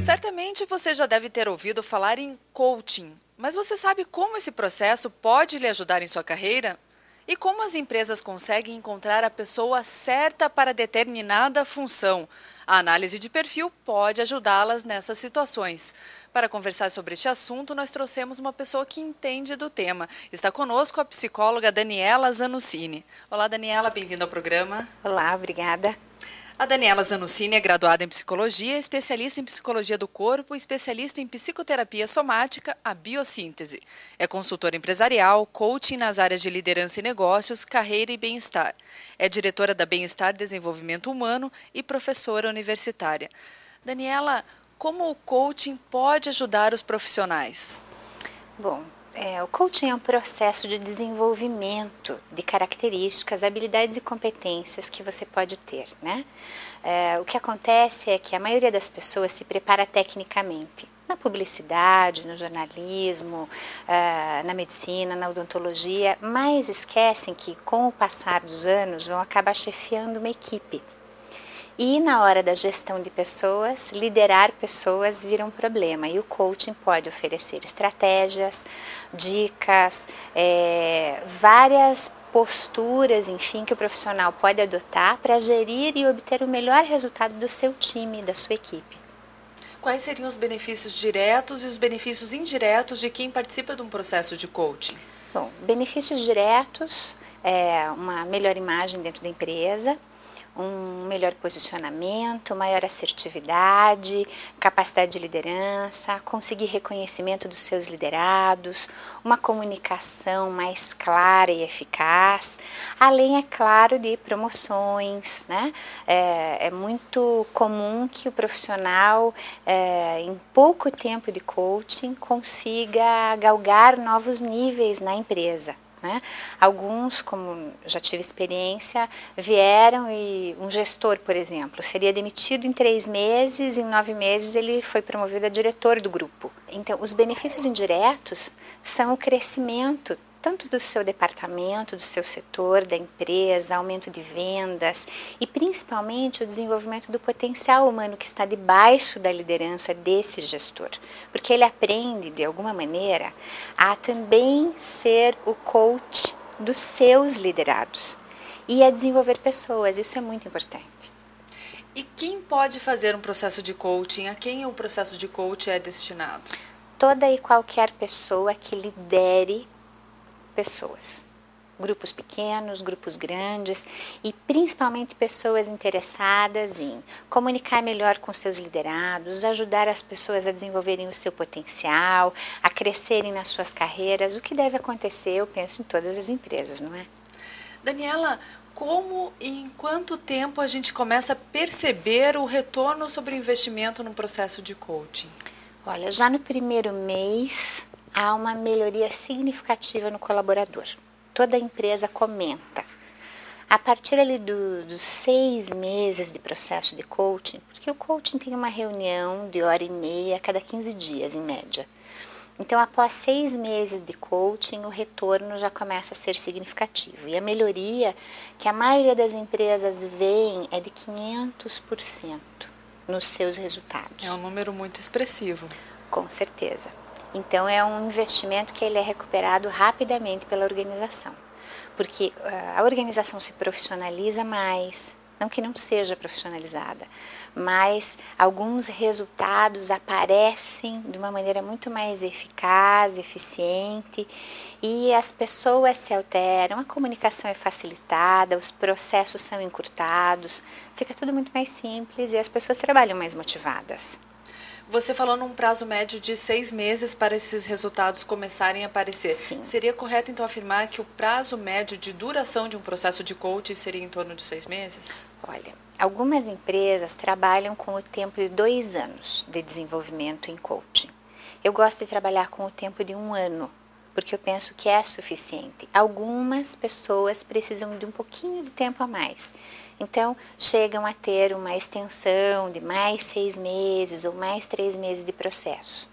Certamente você já deve ter ouvido falar em coaching, mas você sabe como esse processo pode lhe ajudar em sua carreira? E como as empresas conseguem encontrar a pessoa certa para determinada função? A análise de perfil pode ajudá-las nessas situações. Para conversar sobre este assunto, nós trouxemos uma pessoa que entende do tema. Está conosco a psicóloga Daniela Zanussini. Olá, Daniela, bem-vinda ao programa. Olá, obrigada. A Daniela Zanussini é graduada em psicologia, especialista em psicologia do corpo, especialista em psicoterapia somática, a biossíntese. É consultora empresarial, coaching nas áreas de liderança e negócios, carreira e bem-estar. É diretora da Bem-Estar e Desenvolvimento Humano e professora universitária. Daniela, como o coaching pode ajudar os profissionais? Bom, o coaching é um processo de desenvolvimento de características, habilidades e competências que você pode ter, né? O que acontece é que a maioria das pessoas se prepara tecnicamente, na publicidade, no jornalismo, na medicina, na odontologia, mas esquecem que com o passar dos anos vão acabar chefiando uma equipe. E na hora da gestão de pessoas, liderar pessoas vira um problema e o coaching pode oferecer estratégias, dicas, várias posturas, enfim, que o profissional pode adotar para gerir e obter o melhor resultado do seu time, da sua equipe. Quais seriam os benefícios diretos e os benefícios indiretos de quem participa de um processo de coaching? Bom, benefícios diretos é uma melhor imagem dentro da empresa, um melhor posicionamento, maior assertividade, capacidade de liderança, conseguir reconhecimento dos seus liderados, uma comunicação mais clara e eficaz, além, é claro, de promoções, né? É muito comum que o profissional, em pouco tempo de coaching, consiga galgar novos níveis na empresa. Né? Alguns, como já tive experiência, vieram e um gestor, por exemplo, seria demitido em 3 meses, em 9 meses ele foi promovido a diretor do grupo. Então, os benefícios indiretos são o crescimento tanto do seu departamento, do seu setor, da empresa, aumento de vendas e principalmente o desenvolvimento do potencial humano que está debaixo da liderança desse gestor, porque ele aprende de alguma maneira a também ser o coach dos seus liderados e a desenvolver pessoas, isso é muito importante. E quem pode fazer um processo de coaching? A quem o processo de coaching é destinado? Toda e qualquer pessoa que lidere pessoas, grupos pequenos, grupos grandes e principalmente pessoas interessadas em comunicar melhor com seus liderados, ajudar as pessoas a desenvolverem o seu potencial, a crescerem nas suas carreiras, o que deve acontecer, eu penso, em todas as empresas, não é? Daniela, como e em quanto tempo a gente começa a perceber o retorno sobre o investimento no processo de coaching? Olha, já no primeiro mês há uma melhoria significativa no colaborador. Toda a empresa comenta. A partir ali dos 6 meses de processo de coaching, porque o coaching tem uma reunião de 1h30 a cada 15 dias, em média. Então, após 6 meses de coaching, o retorno já começa a ser significativo. E a melhoria que a maioria das empresas vêem é de 500% nos seus resultados. É um número muito expressivo. Com certeza. Então, é um investimento que ele é recuperado rapidamente pela organização, porque a organização se profissionaliza mais, não que não seja profissionalizada, mas alguns resultados aparecem de uma maneira muito mais eficaz, eficiente, e as pessoas se alteram, a comunicação é facilitada, os processos são encurtados, fica tudo muito mais simples e as pessoas trabalham mais motivadas. Você falou num prazo médio de 6 meses para esses resultados começarem a aparecer. Sim. Seria correto, então, afirmar que o prazo médio de duração de um processo de coaching seria em torno de 6 meses? Olha, algumas empresas trabalham com o tempo de 2 anos de desenvolvimento em coaching. Eu gosto de trabalhar com o tempo de 1 ano, porque eu penso que é suficiente. Algumas pessoas precisam de um pouquinho de tempo a mais. Então, chegam a ter uma extensão de mais 6 meses ou mais 3 meses de processo.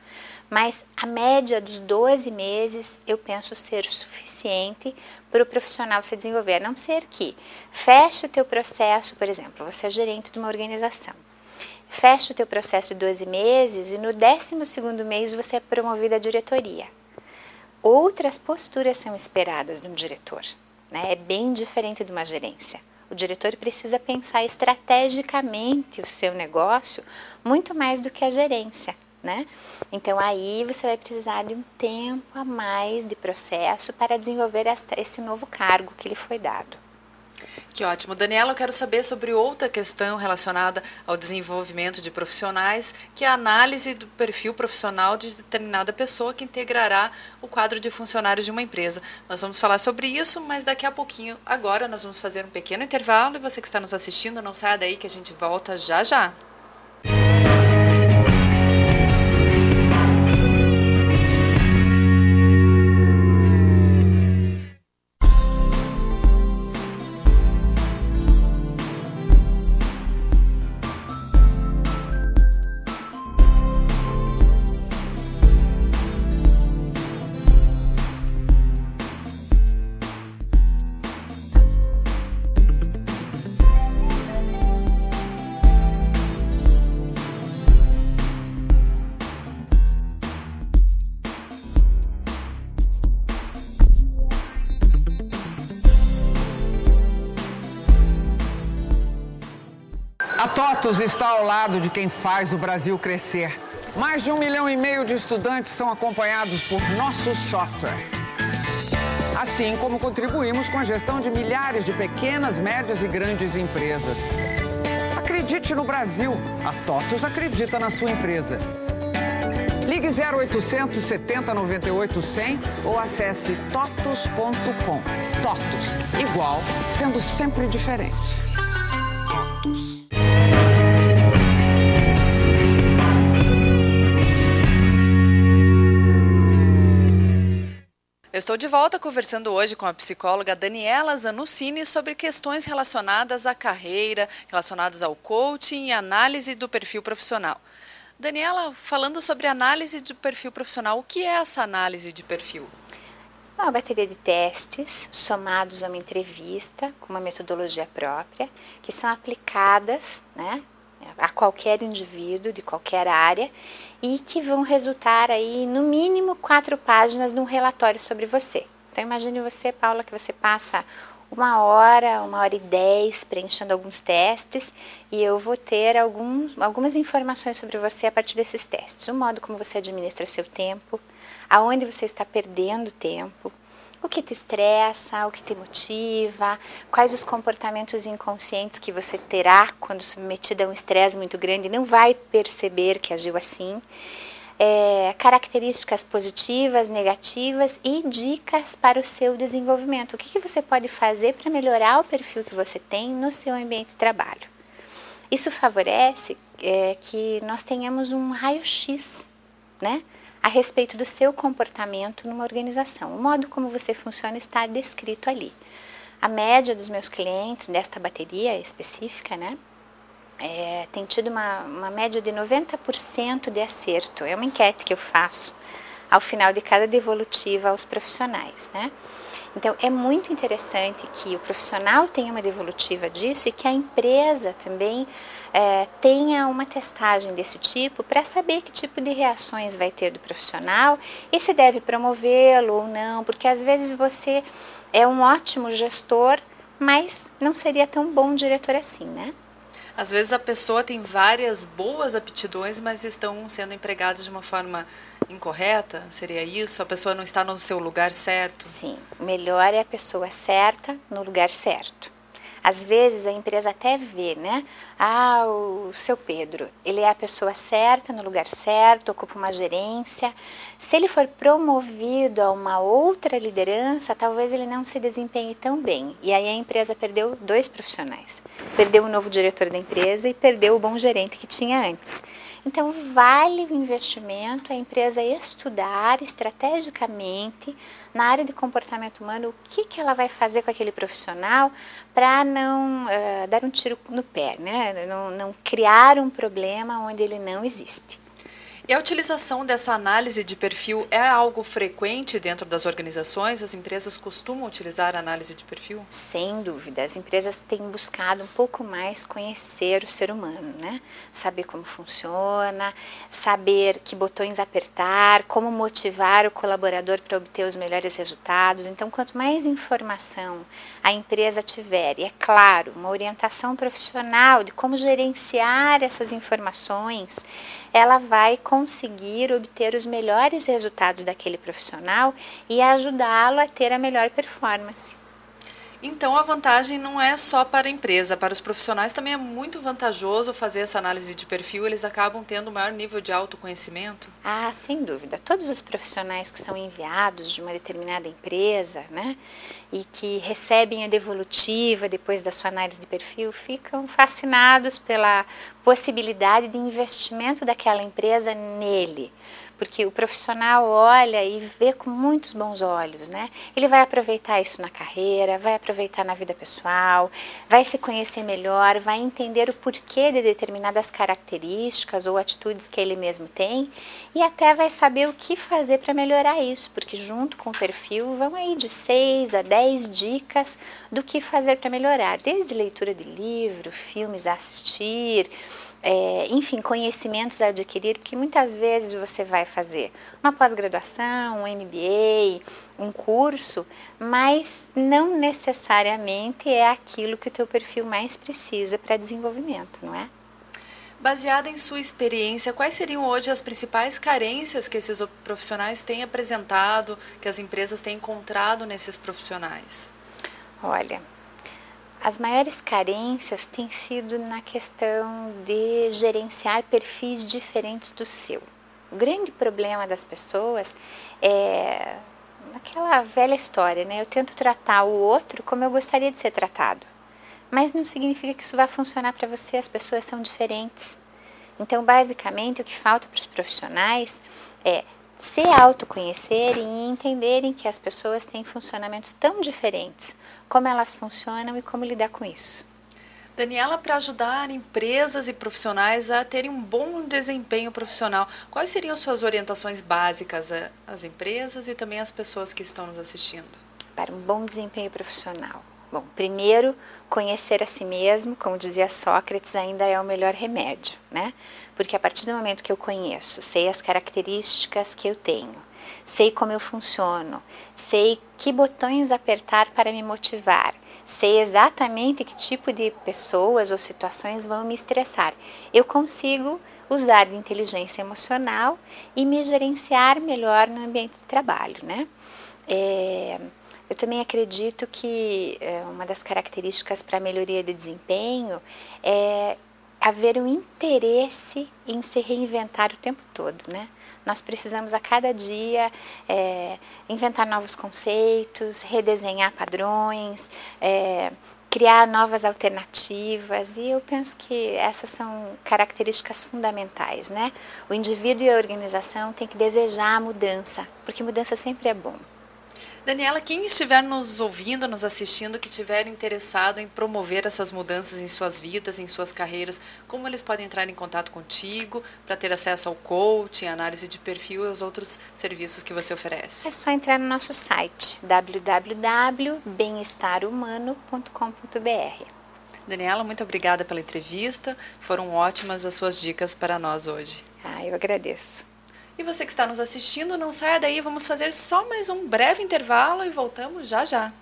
Mas a média dos 12 meses eu penso ser suficiente para o profissional se desenvolver. A não ser que feche o teu processo, por exemplo, você é gerente de uma organização. fecha o teu processo de 12 meses e no 12º mês você é promovido à diretoria. Outras posturas são esperadas de um diretor, né? É bem diferente de uma gerência. O diretor precisa pensar estrategicamente o seu negócio muito mais do que a gerência, né? Então aí você vai precisar de um tempo a mais de processo para desenvolver esse novo cargo que lhe foi dado. Que ótimo. Daniela, eu quero saber sobre outra questão relacionada ao desenvolvimento de profissionais, que é a análise do perfil profissional de determinada pessoa que integrará o quadro de funcionários de uma empresa. Nós vamos falar sobre isso, mas daqui a pouquinho. Agora nós vamos fazer um pequeno intervalo e você que está nos assistindo, não saia daí que a gente volta já já. A TOTUS está ao lado de quem faz o Brasil crescer. Mais de 1,5 milhão de estudantes são acompanhados por nossos softwares. Assim como contribuímos com a gestão de milhares de pequenas, médias e grandes empresas. Acredite no Brasil. A TOTUS acredita na sua empresa. Ligue 0800 70 98 100 ou acesse totus.com. TOTUS, igual, sendo sempre diferente. TOTUS. Eu estou de volta conversando hoje com a psicóloga Daniela Zanusini sobre questões relacionadas à carreira, relacionadas ao coaching e análise do perfil profissional. Daniela, falando sobre análise de perfil profissional, o que é essa análise de perfil? Uma bateria de testes somados a uma entrevista com uma metodologia própria, que são aplicadas, né, a qualquer indivíduo de qualquer área e que vão resultar aí no mínimo 4 páginas de um relatório sobre você. Então imagine você, Paula, que você passa 1 hora e 10 preenchendo alguns testes e eu vou ter algumas informações sobre você a partir desses testes. O modo como você administra seu tempo, aonde você está perdendo tempo, o que te estressa, o que te motiva, quais os comportamentos inconscientes que você terá quando submetido a um estresse muito grande e não vai perceber que agiu assim, características positivas, negativas e dicas para o seu desenvolvimento. O que você pode fazer para melhorar o perfil que você tem no seu ambiente de trabalho. Isso favorece que nós tenhamos um raio-x, né, a respeito do seu comportamento numa organização. O modo como você funciona está descrito ali. A média dos meus clientes desta bateria específica, né, tem tido uma média de 90% de acerto. É uma enquete que eu faço ao final de cada devolutiva aos profissionais, né? Então, é muito interessante que o profissional tenha uma devolutiva disso e que a empresa também tenha uma testagem desse tipo para saber que tipo de reações vai ter do profissional e se deve promovê-lo ou não, porque às vezes você é um ótimo gestor, mas não seria tão bom diretor assim, né? Às vezes a pessoa tem várias boas aptidões, mas estão sendo empregadas de uma forma incorreta? Seria isso? A pessoa não está no seu lugar certo? Sim, o melhor é a pessoa certa no lugar certo. Às vezes a empresa até vê, né? Ah, o seu Pedro, ele é a pessoa certa no lugar certo, ocupa uma gerência. Se ele for promovido a uma outra liderança, talvez ele não se desempenhe tão bem. E aí a empresa perdeu 2 profissionais. Perdeu o novo diretor da empresa e perdeu o bom gerente que tinha antes. Então, vale o investimento, a empresa estudar estrategicamente na área de comportamento humano o que ela vai fazer com aquele profissional para não dar um tiro no pé, né? Não criar um problema onde ele não existe. E a utilização dessa análise de perfil é algo frequente dentro das organizações? As empresas costumam utilizar a análise de perfil? Sem dúvida, as empresas têm buscado um pouco mais conhecer o ser humano, né? Saber como funciona, saber que botões apertar, como motivar o colaborador para obter os melhores resultados. Então, quanto mais informação a empresa tiver, e é claro, uma orientação profissional de como gerenciar essas informações, ela vai conseguir obter os melhores resultados daquele profissional e ajudá-lo a ter a melhor performance. Então a vantagem não é só para a empresa, para os profissionais também é muito vantajoso fazer essa análise de perfil, eles acabam tendo um maior nível de autoconhecimento? Ah, sem dúvida. Todos os profissionais que são enviados de uma determinada empresa, né, e que recebem a devolutiva depois da sua análise de perfil, ficam fascinados pela possibilidade de investimento daquela empresa nele. Porque o profissional olha e vê com muitos bons olhos, né? Ele vai aproveitar isso na carreira, vai aproveitar na vida pessoal, vai se conhecer melhor, vai entender o porquê de determinadas características ou atitudes que ele mesmo tem e até vai saber o que fazer para melhorar isso, porque junto com o perfil vão aí de 6 a 10 dicas do que fazer para melhorar, desde leitura de livro, filmes a assistir, enfim, conhecimentos a adquirir, porque muitas vezes você vai fazer uma pós-graduação, um MBA, um curso, mas não necessariamente é aquilo que o teu perfil mais precisa para desenvolvimento, não é? Baseada em sua experiência, quais seriam hoje as principais carências que esses profissionais têm apresentado, que as empresas têm encontrado nesses profissionais? Olha, as maiores carências têm sido na questão de gerenciar perfis diferentes do seu. O grande problema das pessoas é aquela velha história, né? Eu tento tratar o outro como eu gostaria de ser tratado. Mas não significa que isso vai funcionar para você, as pessoas são diferentes. Então, basicamente, o que falta para os profissionais é se autoconhecer e entenderem que as pessoas têm funcionamentos tão diferentes, como elas funcionam e como lidar com isso. Daniela, para ajudar empresas e profissionais a terem um bom desempenho profissional, quais seriam suas orientações básicas às empresas e também às pessoas que estão nos assistindo? Para um bom desempenho profissional. Bom, primeiro, conhecer a si mesmo, como dizia Sócrates, ainda é o melhor remédio, né? Porque a partir do momento que eu conheço, sei as características que eu tenho, sei como eu funciono, sei que botões apertar para me motivar, sei exatamente que tipo de pessoas ou situações vão me estressar, eu consigo usar de inteligência emocional e me gerenciar melhor no ambiente de trabalho, né? Eu também acredito que uma das características para a melhoria de desempenho é haver um interesse em se reinventar o tempo todo, né? Nós precisamos a cada dia inventar novos conceitos, redesenhar padrões, criar novas alternativas e eu penso que essas são características fundamentais, né? O indivíduo e a organização têm que desejar a mudança, porque mudança sempre é bom. Daniela, quem estiver nos ouvindo, nos assistindo, que estiver interessado em promover essas mudanças em suas vidas, em suas carreiras, como eles podem entrar em contato contigo para ter acesso ao coaching, análise de perfil e aos outros serviços que você oferece? É só entrar no nosso site www.bemestarhumano.com.br. Daniela, muito obrigada pela entrevista. Foram ótimas as suas dicas para nós hoje. Eu agradeço. E você que está nos assistindo, não saia daí, vamos fazer só mais um breve intervalo e voltamos já já.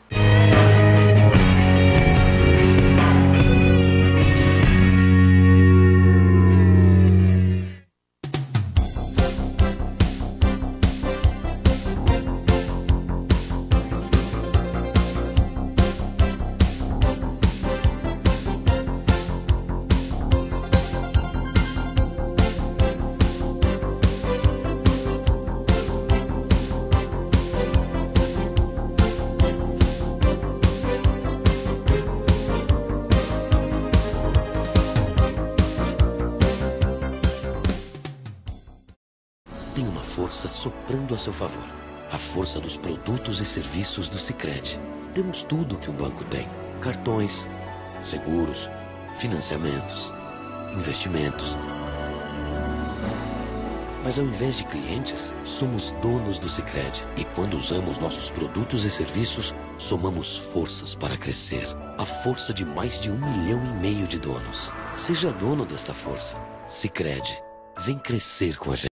Tem uma força soprando a seu favor. A força dos produtos e serviços do Sicredi. Temos tudo que um banco tem. Cartões, seguros, financiamentos, investimentos. Mas ao invés de clientes, somos donos do Sicredi. E quando usamos nossos produtos e serviços, somamos forças para crescer. A força de mais de 1,5 milhão de donos. Seja dono desta força. Sicredi. Vem crescer com a gente.